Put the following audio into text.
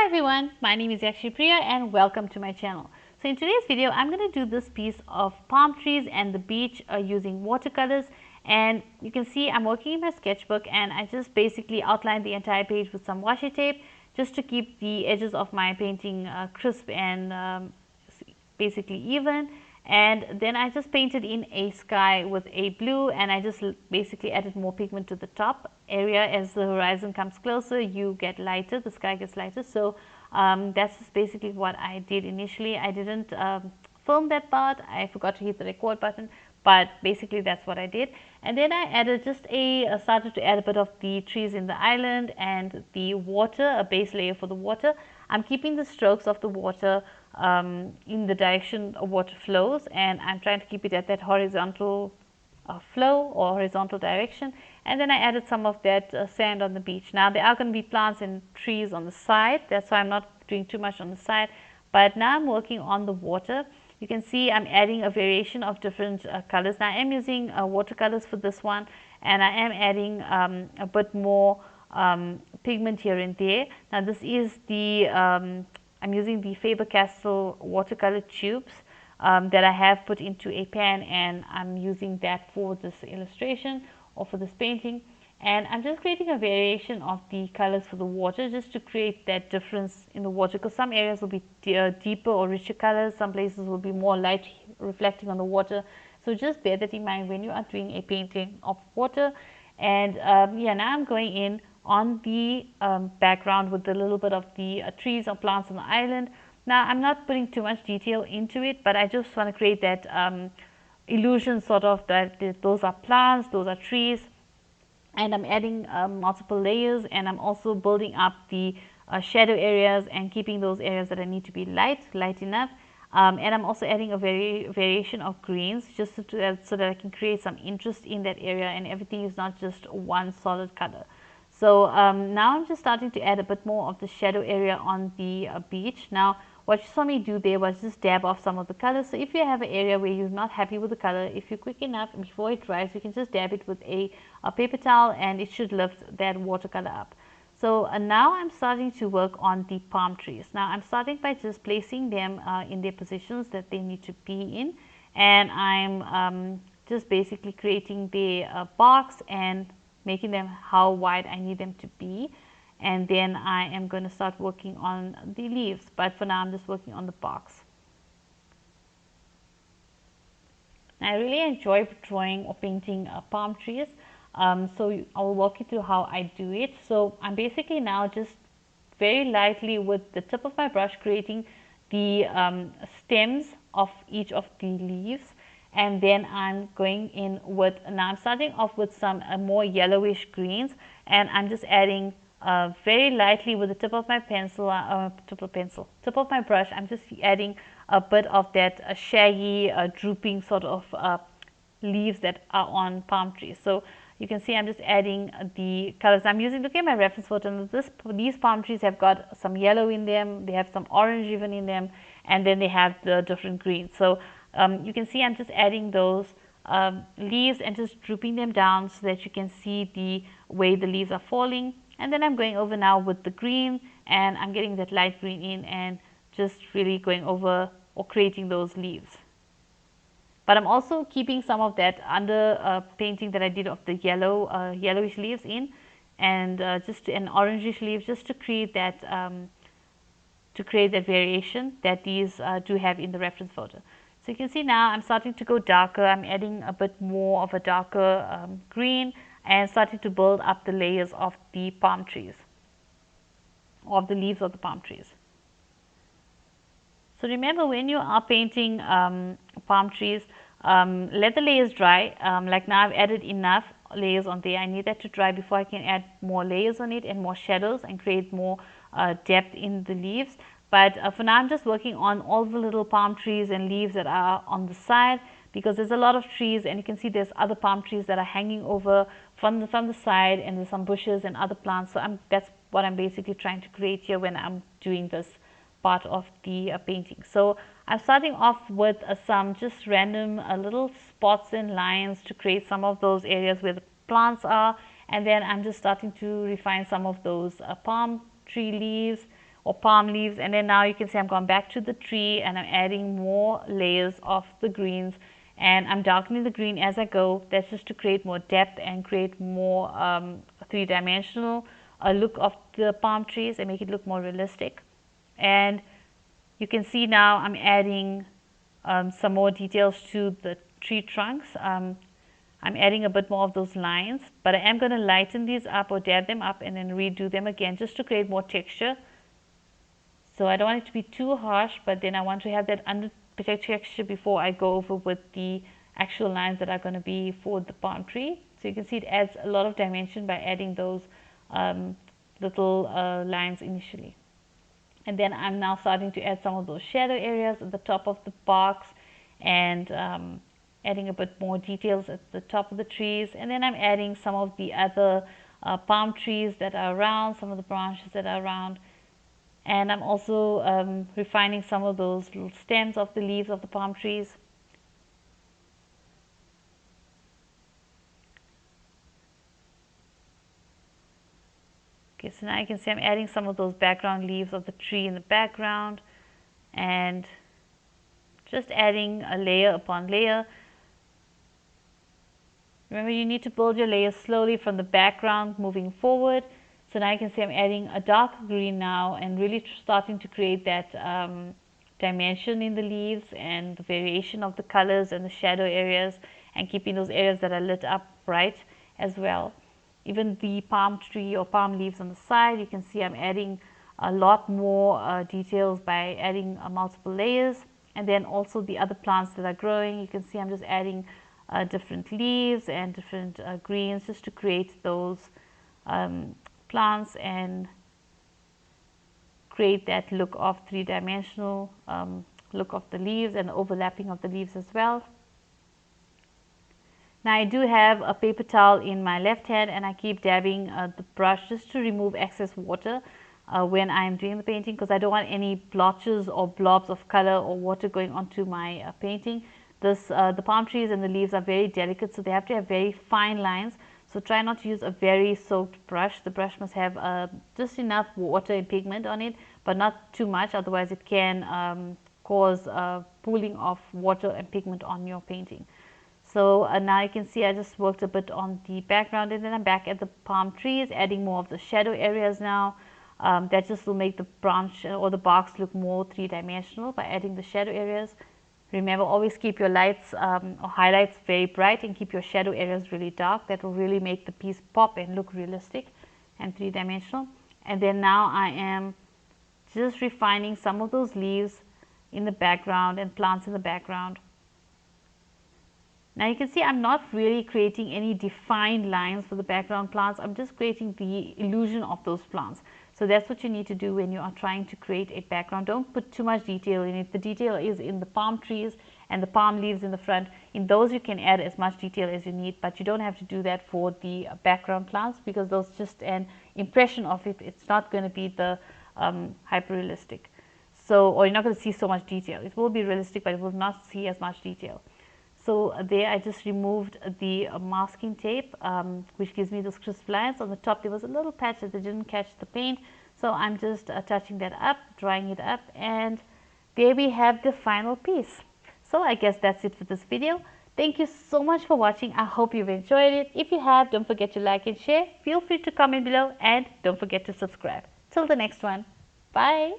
Hi everyone, my name is Priya and welcome to my channel. So in today's video, I'm going to do this piece of palm trees and the beach using watercolors, and you can see I'm working in my sketchbook and I just basically outlined the entire page with some washi tape just to keep the edges of my painting crisp and basically even. And then I just painted in a sky with a blue, and I just basically added more pigment to the top area. As the horizon comes closer, you get lighter, the sky gets lighter. So that's just basically what I did initially. I didn't film that part, I forgot to hit the record button, but basically that's what I did. And then I added started to add a bit of the trees in the island and the water, a base layer for the water. I'm keeping the strokes of the water in the direction of water flows, and I'm trying to keep it at that horizontal flow or horizontal direction. And then I added some of that sand on the beach. Now there are going to be plants and trees on the side, that's why I'm not doing too much on the side, but now I'm working on the water. You can see I'm adding a variation of different colors. Now I am using watercolors for this one, and I am adding a bit more pigment here and there. Now this is the I'm using the Faber-Castell watercolor tubes that I have put into a pan, and I'm using that for this illustration or for this painting. And I'm just creating a variation of the colors for the water just to create that difference in the water, because some areas will be deeper or richer colors, some places will be more light reflecting on the water. So just bear that in mind when you are doing a painting of water. And yeah, now I'm going in on the background with a little bit of the trees or plants on the island. Now I'm not putting too much detail into it, but I just want to create that illusion sort of that those are plants, those are trees, and I'm adding multiple layers, and I'm also building up the shadow areas and keeping those areas that I need to be light enough. And I'm also adding a variation of greens just so that I can create some interest in that area and everything is not just one solid color. So now I'm just starting to add a bit more of the shadow area on the beach. Now what you saw me do there was just dab off some of the colors. So if you have an area where you're not happy with the color, if you're quick enough before it dries, you can just dab it with a paper towel and it should lift that watercolor up. So now I'm starting to work on the palm trees. Now I'm starting by just placing them in their positions that they need to be in, and I'm just basically creating the barks and making them how wide I need them to be. And then I am going to start working on the leaves, but for now I'm just working on the barks. I really enjoy drawing or painting palm trees, so I will walk you through how I do it. So I'm basically now just very lightly with the tip of my brush creating the stems of each of the leaves, and then I'm going in with, now I'm starting off with some more yellowish greens, and I'm just adding very lightly with the tip of my pencil, tip of my brush, I'm just adding a bit of that shaggy, drooping sort of leaves that are on palm trees. So you can see I'm just adding the colors I'm using. Look at my reference photo. These palm trees have got some yellow in them, they have some orange even in them, and then they have the different greens. So you can see I'm just adding those leaves and just drooping them down so that you can see the way the leaves are falling. And then I'm going over now with the green, and I'm getting that light green in and just really going over or creating those leaves. But I'm also keeping some of that under painting that I did of the yellowish leaves in, and just an orangish leaves, just to create that variation that these do have in the reference photo. So you can see now I'm starting to go darker. I'm adding a bit more of a darker green and starting to build up the layers of the palm trees, of the leaves of the palm trees. So remember, when you are painting palm trees, let the layers dry. Like now I've added enough layers on there. I need that to dry before I can add more layers on it and more shadows and create more depth in the leaves. But for now I'm just working on all the little palm trees and leaves that are on the side, because there's a lot of trees, and you can see there's other palm trees that are hanging over from the side, and there's some bushes and other plants. So that's what I'm basically trying to create here when I'm doing this part of the painting. So I'm starting off with some just random little spots and lines to create some of those areas where the plants are, and then I'm just starting to refine some of those palm tree leaves or palm leaves. And then now you can see I'm going back to the tree and I'm adding more layers of the greens, and I'm darkening the green as I go. That's just to create more depth and create more three-dimensional look of the palm trees and make it look more realistic. And you can see now I'm adding some more details to the tree trunks. I'm adding a bit more of those lines, but I am going to lighten these up or dab them up and then redo them again just to create more texture. So I don't want it to be too harsh, but then I want to have that under texture before I go over with the actual lines that are going to be for the palm tree. So you can see it adds a lot of dimension by adding those little lines initially. And then I'm now starting to add some of those shadow areas at the top of the box, and adding a bit more details at the top of the trees. And then I'm adding some of the other palm trees that are around, some of the branches that are around. And I'm also refining some of those little stems of the leaves of the palm trees. Okay, so now you can see I'm adding some of those background leaves of the tree in the background, and just adding a layer upon layer. Remember, you need to build your layers slowly from the background moving forward. So now you can see I'm adding a dark green now and really starting to create that dimension in the leaves and the variation of the colors and the shadow areas, and keeping those areas that are lit up bright as well. Even the palm tree or palm leaves on the side, you can see I'm adding a lot more details by adding multiple layers. And then also the other plants that are growing, you can see I'm just adding different leaves and different greens just to create those plants and create that look of three-dimensional look of the leaves and overlapping of the leaves as well. Now I do have a paper towel in my left hand, and I keep dabbing the brush just to remove excess water when I am doing the painting, because I don't want any blotches or blobs of color or water going onto my painting. The palm trees and the leaves are very delicate, so they have to have very fine lines. So try not to use a very soaked brush. The brush must have just enough water and pigment on it, but not too much, otherwise it can cause pooling of water and pigment on your painting. So now you can see I just worked a bit on the background, and then I'm back at the palm trees, adding more of the shadow areas now. That just will make the branch or the box look more three-dimensional by adding the shadow areas. Remember, always keep your lights or highlights very bright and keep your shadow areas really dark. That will really make the piece pop and look realistic and three-dimensional. And then now I am just refining some of those leaves in the background and plants in the background. Now you can see I'm not really creating any defined lines for the background plants. I'm just creating the illusion of those plants. So that's what you need to do when you are trying to create a background. Don't put too much detail in it. The detail is in the palm trees and the palm leaves in the front. In those you can add as much detail as you need, but you don't have to do that for the background plants, because those just an impression of it. It's not going to be the hyper realistic. So, or you're not going to see so much detail. It will be realistic, but it will not see as much detail. So there I just removed the masking tape, which gives me those crisp lines. On the top there was a little patch that didn't catch the paint, so I'm just touching that up, drying it up, and there we have the final piece. So I guess that's it for this video. Thank you so much for watching. I hope you've enjoyed it. If you have, don't forget to like and share. Feel free to comment below, and don't forget to subscribe. Till the next one. Bye.